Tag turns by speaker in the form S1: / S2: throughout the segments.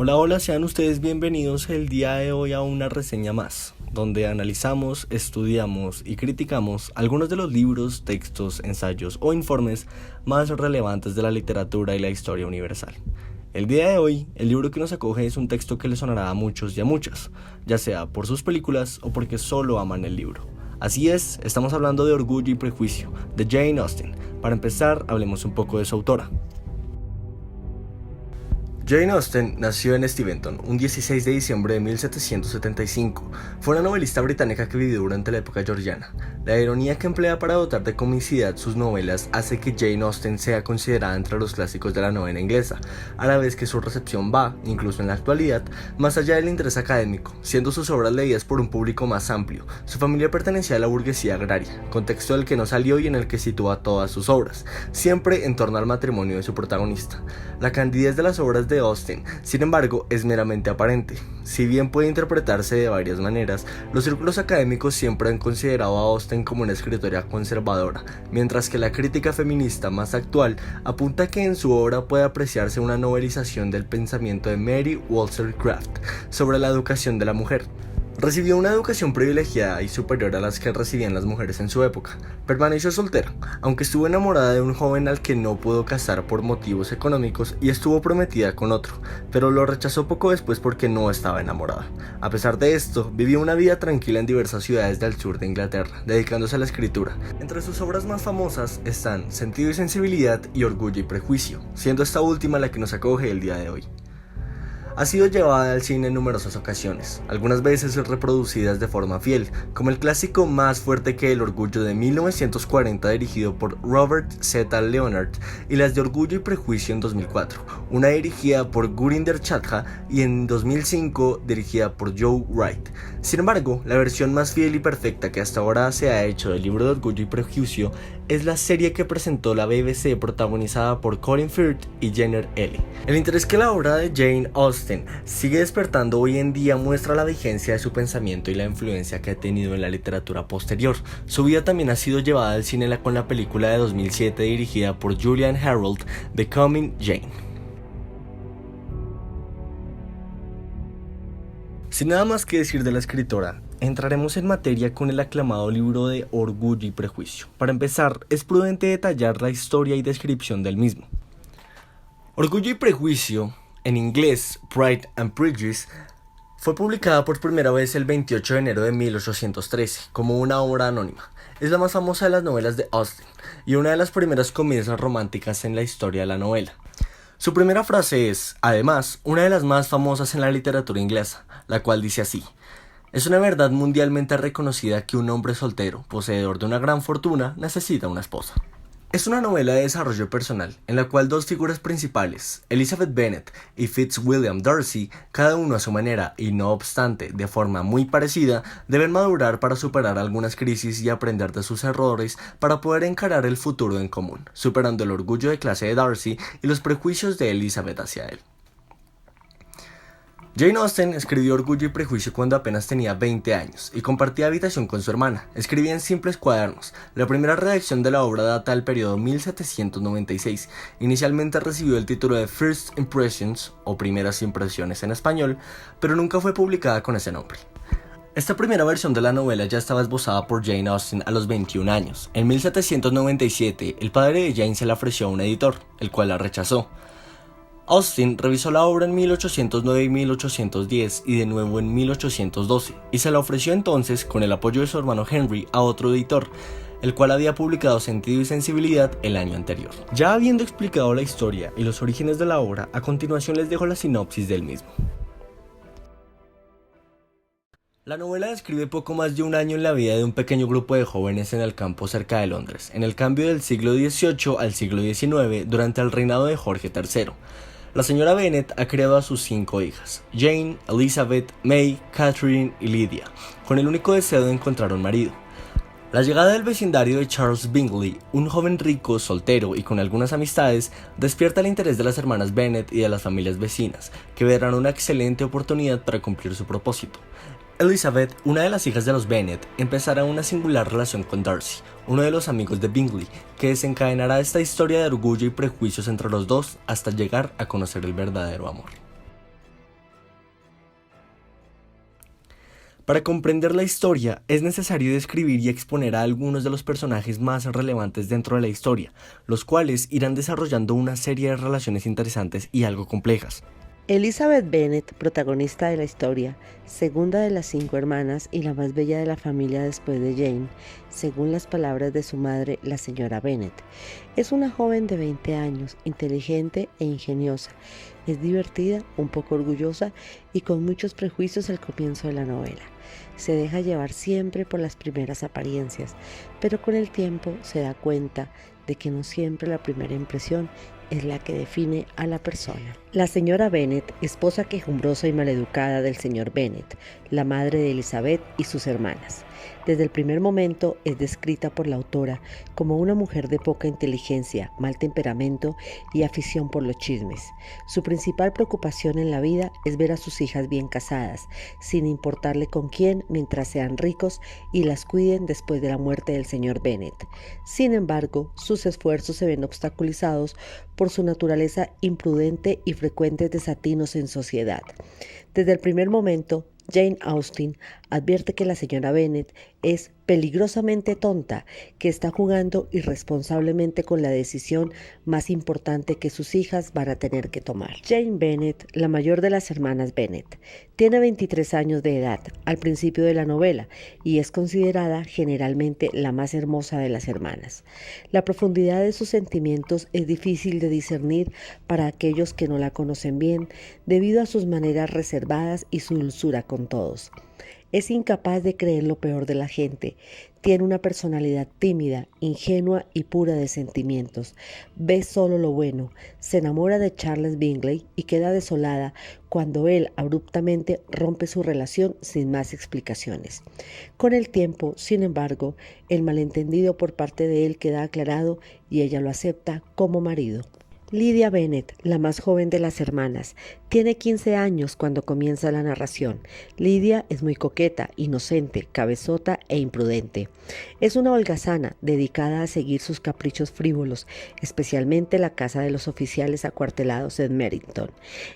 S1: Hola, hola, sean ustedes bienvenidos el día de hoy a una reseña más, donde analizamos, estudiamos y criticamos algunos de los libros, textos, ensayos o informes más relevantes de la literatura y la historia universal. El día de hoy, el libro que nos acoge es un texto que le sonará a muchos y a muchas, ya sea por sus películas o porque solo aman el libro. Así es, estamos hablando de Orgullo y Prejuicio, de Jane Austen. Para empezar, hablemos un poco de su autora. Jane Austen nació en Steventon un 16 de diciembre de 1775. Fue una novelista británica que vivió durante la época georgiana. La ironía que emplea para dotar de comicidad sus novelas hace que Jane Austen sea considerada entre los clásicos de la novela inglesa, a la vez que su recepción va, incluso en la actualidad, más allá del interés académico, siendo sus obras leídas por un público más amplio. Su familia pertenecía a la burguesía agraria, contexto del que no salió y en el que sitúa todas sus obras, siempre en torno al matrimonio de su protagonista. La candidez de las obras de Austen, sin embargo, es meramente aparente. Si bien puede interpretarse de varias maneras, los círculos académicos siempre han considerado a Austen como una escritora conservadora, mientras que la crítica feminista más actual apunta que en su obra puede apreciarse una novelización del pensamiento de Mary Wollstonecraft sobre la educación de la mujer. Recibió una educación privilegiada y superior a las que recibían las mujeres en su época. Permaneció soltera, aunque estuvo enamorada de un joven al que no pudo casar por motivos económicos y estuvo prometida con otro, pero lo rechazó poco después porque no estaba enamorada. A pesar de esto, vivió una vida tranquila en diversas ciudades del sur de Inglaterra, dedicándose a la escritura. Entre sus obras más famosas están Sentido y Sensibilidad y Orgullo y Prejuicio, siendo esta última la que nos acoge el día de hoy. Ha sido llevada al cine en numerosas ocasiones, algunas veces reproducidas de forma fiel, como el clásico Más fuerte que el orgullo de 1940 dirigido por Robert Z. Leonard y las de Orgullo y Prejuicio en 2004, una dirigida por Gurinder Chadha y en 2005 dirigida por Joe Wright. Sin embargo, la versión más fiel y perfecta que hasta ahora se ha hecho del libro de Orgullo y Prejuicio es la serie que presentó la BBC protagonizada por Colin Firth y Jenner Ely. El interés que la obra de Jane Austen sigue despertando hoy en día muestra la vigencia de su pensamiento y la influencia que ha tenido en la literatura posterior. Su vida también ha sido llevada al cine con la película de 2007 dirigida por Julian Harold, Becoming Jane. Sin nada más que decir de la escritora, entraremos en materia con el aclamado libro de Orgullo y Prejuicio. Para empezar, es prudente detallar la historia y descripción del mismo. Orgullo y Prejuicio, en inglés Pride and Prejudice, fue publicada por primera vez el 28 de enero de 1813 como una obra anónima. Es la más famosa de las novelas de Austen y una de las primeras comedias románticas en la historia de la novela. Su primera frase es, además, una de las más famosas en la literatura inglesa, la cual dice así: es una verdad mundialmente reconocida que un hombre soltero, poseedor de una gran fortuna, necesita una esposa. Es una novela de desarrollo personal, en la cual dos figuras principales, Elizabeth Bennet y Fitzwilliam Darcy, cada uno a su manera y no obstante de forma muy parecida, deben madurar para superar algunas crisis y aprender de sus errores para poder encarar el futuro en común, superando el orgullo de clase de Darcy y los prejuicios de Elizabeth hacia él. Jane Austen escribió Orgullo y Prejuicio cuando apenas tenía 20 años y compartía habitación con su hermana. Escribía en simples cuadernos. La primera redacción de la obra data del periodo 1796. Inicialmente recibió el título de First Impressions, o Primeras Impresiones en español, pero nunca fue publicada con ese nombre. Esta primera versión de la novela ya estaba esbozada por Jane Austen a los 21 años. En 1797, el padre de Jane se la ofreció a un editor, el cual la rechazó. Austen revisó la obra en 1809 y 1810 y de nuevo en 1812, y se la ofreció entonces, con el apoyo de su hermano Henry, a otro editor, el cual había publicado Sentido y Sensibilidad el año anterior. Ya habiendo explicado la historia y los orígenes de la obra, a continuación les dejo la sinopsis del mismo. La novela describe poco más de un año en la vida de un pequeño grupo de jóvenes en el campo cerca de Londres, en el cambio del siglo XVIII al siglo XIX durante el reinado de Jorge III. La señora Bennet ha criado a sus 5 hijas, Jane, Elizabeth, May, Catherine y Lydia, con el único deseo de encontrar un marido. La llegada del vecindario de Charles Bingley, un joven rico, soltero y con algunas amistades, despierta el interés de las hermanas Bennet y de las familias vecinas, que verán una excelente oportunidad para cumplir su propósito. Elizabeth, una de las hijas de los Bennet, empezará una singular relación con Darcy, uno de los amigos de Bingley, que desencadenará esta historia de orgullo y prejuicios entre los dos hasta llegar a conocer el verdadero amor. Para comprender la historia, es necesario describir y exponer a algunos de los personajes más relevantes dentro de la historia, los cuales irán desarrollando una serie de relaciones interesantes y algo complejas.
S2: Elizabeth Bennet, protagonista de la historia, segunda de las 5 hermanas y la más bella de la familia después de Jane, según las palabras de su madre, la señora Bennet. Es una joven de 20 años, inteligente e ingeniosa. Es divertida, un poco orgullosa y con muchos prejuicios al comienzo de la novela. Se deja llevar siempre por las primeras apariencias, pero con el tiempo se da cuenta de que no siempre la primera impresión es la que define a la persona. La señora Bennet, esposa quejumbrosa y maleducada del señor Bennet, la madre de Elizabeth y sus hermanas. Desde el primer momento es descrita por la autora como una mujer de poca inteligencia, mal temperamento y afición por los chismes. Su principal preocupación en la vida es ver a sus hijas bien casadas, sin importarle con quién, mientras sean ricos y las cuiden después de la muerte del señor Bennet. Sin embargo, sus esfuerzos se ven obstaculizados por su naturaleza imprudente y frecuentes desatinos en sociedad. Desde el primer momento, Jane Austen advierte que la señora Bennet es peligrosamente tonta, que está jugando irresponsablemente con la decisión más importante que sus hijas van a tener que tomar. Jane Bennet, la mayor de las hermanas Bennet, tiene 23 años de edad al principio de la novela y es considerada generalmente la más hermosa de las hermanas. La profundidad de sus sentimientos es difícil de discernir para aquellos que no la conocen bien, debido a sus maneras reservadas y su dulzura con todos. Es incapaz de creer lo peor de la gente. Tiene una personalidad tímida, ingenua y pura de sentimientos. Ve solo lo bueno. Se enamora de Charles Bingley y queda desolada cuando él abruptamente rompe su relación sin más explicaciones. Con el tiempo, sin embargo, el malentendido por parte de él queda aclarado y ella lo acepta como marido. Lydia Bennet, la más joven de las hermanas, tiene 15 años cuando comienza la narración. Lydia es muy coqueta, inocente, cabezota e imprudente. Es una holgazana dedicada a seguir sus caprichos frívolos, especialmente la casa de los oficiales acuartelados en Meryton.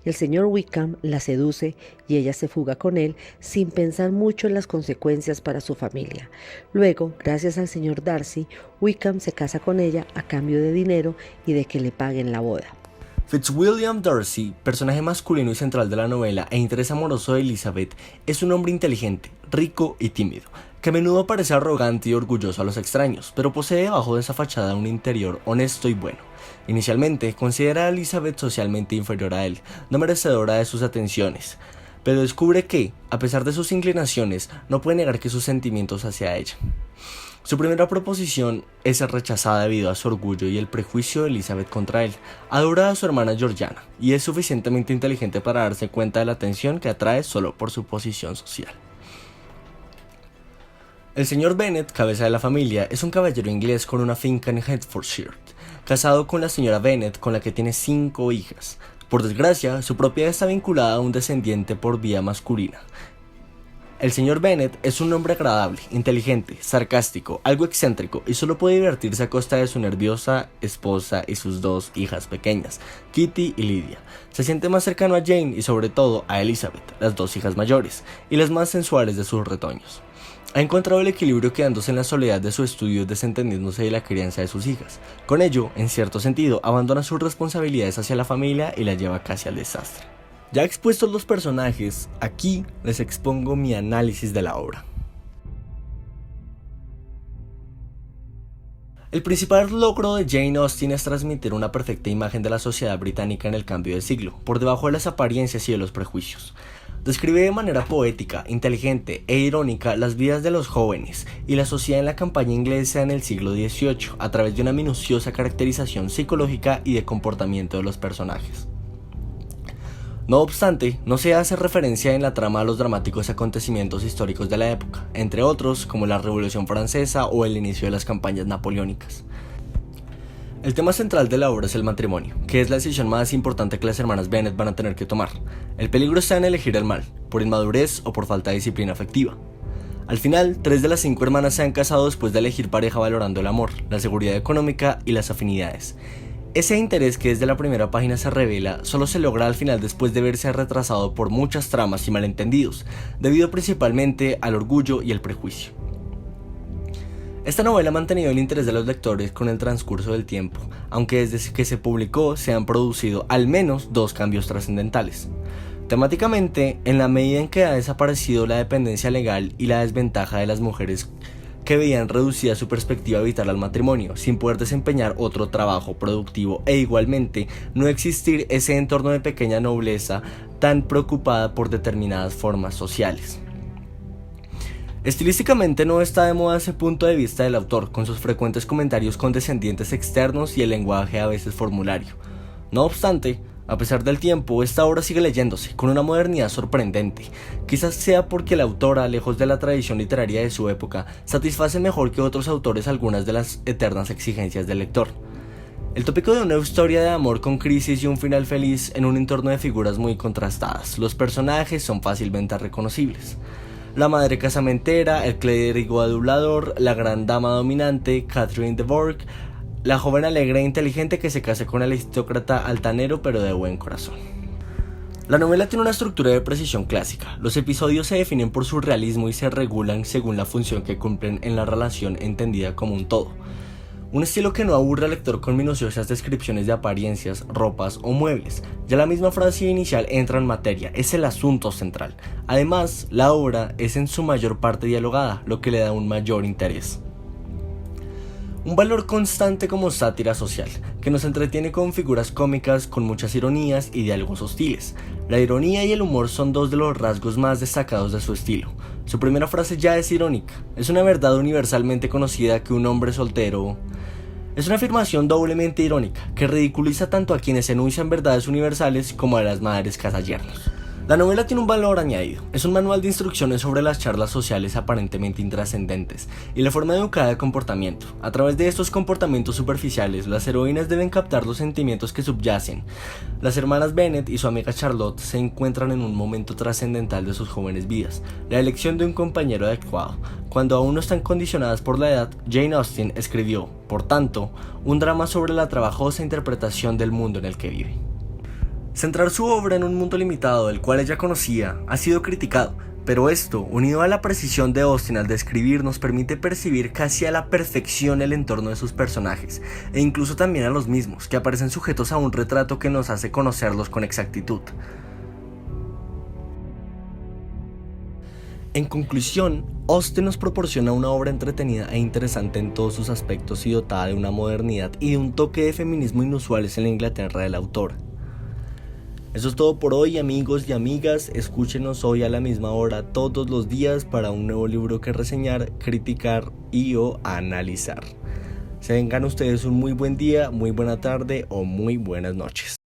S2: El señor Wickham la seduce y ella se fuga con él sin pensar mucho en las consecuencias para su familia. Luego, gracias al señor Darcy, Wickham se casa con ella a cambio de dinero y de que le paguen la boda.
S1: Fitzwilliam Darcy, personaje masculino y central de la novela e interés amoroso de Elizabeth, es un hombre inteligente, rico y tímido, que a menudo parece arrogante y orgulloso a los extraños, pero posee debajo de esa fachada un interior honesto y bueno. Inicialmente, considera a Elizabeth socialmente inferior a él, no merecedora de sus atenciones, pero descubre que, a pesar de sus inclinaciones, no puede negar que sus sentimientos hacia ella. Su primera proposición es ser rechazada debido a su orgullo y el prejuicio de Elizabeth contra él. Adora a su hermana Georgiana y es suficientemente inteligente para darse cuenta de la atención que atrae solo por su posición social. El señor Bennet, cabeza de la familia, es un caballero inglés con una finca en Hertfordshire, casado con la señora Bennet, con la que tiene 5 hijas. Por desgracia, su propiedad está vinculada a un descendiente por vía masculina. El señor Bennet es un hombre agradable, inteligente, sarcástico, algo excéntrico y solo puede divertirse a costa de su nerviosa esposa y sus 2 hijas pequeñas, Kitty y Lydia. Se siente más cercano a Jane y sobre todo a Elizabeth, las 2 hijas mayores, y las más sensuales de sus retoños. Ha encontrado el equilibrio quedándose en la soledad de su estudio, desentendiéndose de la crianza de sus hijas. Con ello, en cierto sentido, abandona sus responsabilidades hacia la familia y la lleva casi al desastre. Ya expuestos los personajes, aquí les expongo mi análisis de la obra. El principal logro de Jane Austen es transmitir una perfecta imagen de la sociedad británica en el cambio de siglo, por debajo de las apariencias y de los prejuicios. Describe de manera poética, inteligente e irónica las vidas de los jóvenes y la sociedad en la campaña inglesa en el siglo XVIII, a través de una minuciosa caracterización psicológica y de comportamiento de los personajes. No obstante, no se hace referencia en la trama a los dramáticos acontecimientos históricos de la época, entre otros como la Revolución Francesa o el inicio de las campañas napoleónicas. El tema central de la obra es el matrimonio, que es la decisión más importante que las hermanas Bennet van a tener que tomar. El peligro está en elegir el mal, por inmadurez o por falta de disciplina afectiva. Al final, 3 de las 5 hermanas se han casado después de elegir pareja valorando el amor, la seguridad económica y las afinidades. Ese interés que desde la primera página se revela solo se logra al final después de verse retrasado por muchas tramas y malentendidos, debido principalmente al orgullo y el prejuicio. Esta novela ha mantenido el interés de los lectores con el transcurso del tiempo, aunque desde que se publicó se han producido al menos 2 cambios trascendentales. Temáticamente, en la medida en que ha desaparecido la dependencia legal y la desventaja de las mujeres que veían reducida su perspectiva vital al matrimonio, sin poder desempeñar otro trabajo productivo e igualmente no existir ese entorno de pequeña nobleza tan preocupada por determinadas formas sociales. Estilísticamente no está de moda ese punto de vista del autor, con sus frecuentes comentarios condescendientes externos y el lenguaje a veces formulario. No obstante, a pesar del tiempo, esta obra sigue leyéndose, con una modernidad sorprendente. Quizás sea porque la autora, lejos de la tradición literaria de su época, satisface mejor que otros autores algunas de las eternas exigencias del lector. El tópico de una historia de amor con crisis y un final feliz en un entorno de figuras muy contrastadas. Los personajes son fácilmente reconocibles. La madre casamentera, el clérigo adulador, la gran dama dominante, Catherine de Bourgh, la joven alegre e inteligente que se casa con el aristócrata altanero pero de buen corazón. La novela tiene una estructura de precisión clásica. Los episodios se definen por su realismo y se regulan según la función que cumplen en la relación entendida como un todo. Un estilo que no aburre al lector con minuciosas descripciones de apariencias, ropas o muebles. Ya la misma frase inicial entra en materia, es el asunto central. Además, la obra es en su mayor parte dialogada, lo que le da un mayor interés. Un valor constante como sátira social, que nos entretiene con figuras cómicas, con muchas ironías y diálogos hostiles. La ironía y el humor son 2 de los rasgos más destacados de su estilo. Su primera frase ya es irónica. Es una verdad universalmente conocida que un hombre soltero... Es una afirmación doblemente irónica, que ridiculiza tanto a quienes enuncian verdades universales como a las madres casayernos. La novela tiene un valor añadido, es un manual de instrucciones sobre las charlas sociales aparentemente intrascendentes y la forma educada de comportamiento. A través de estos comportamientos superficiales, las heroínas deben captar los sentimientos que subyacen. Las hermanas Bennet y su amiga Charlotte se encuentran en un momento trascendental de sus jóvenes vidas, la elección de un compañero adecuado. Cuando aún no están condicionadas por la edad, Jane Austen escribió, por tanto, un drama sobre la trabajosa interpretación del mundo en el que vive. Centrar su obra en un mundo limitado del cual ella conocía ha sido criticado, pero esto, unido a la precisión de Austen al describir, nos permite percibir casi a la perfección el entorno de sus personajes, e incluso también a los mismos, que aparecen sujetos a un retrato que nos hace conocerlos con exactitud. En conclusión, Austen nos proporciona una obra entretenida e interesante en todos sus aspectos y dotada de una modernidad y de un toque de feminismo inusuales en la Inglaterra del autor. Eso es todo por hoy, amigos y amigas. Escúchenos hoy a la misma hora todos los días para un nuevo libro que reseñar, criticar y o analizar. Tengan ustedes un muy buen día, muy buena tarde o muy buenas noches.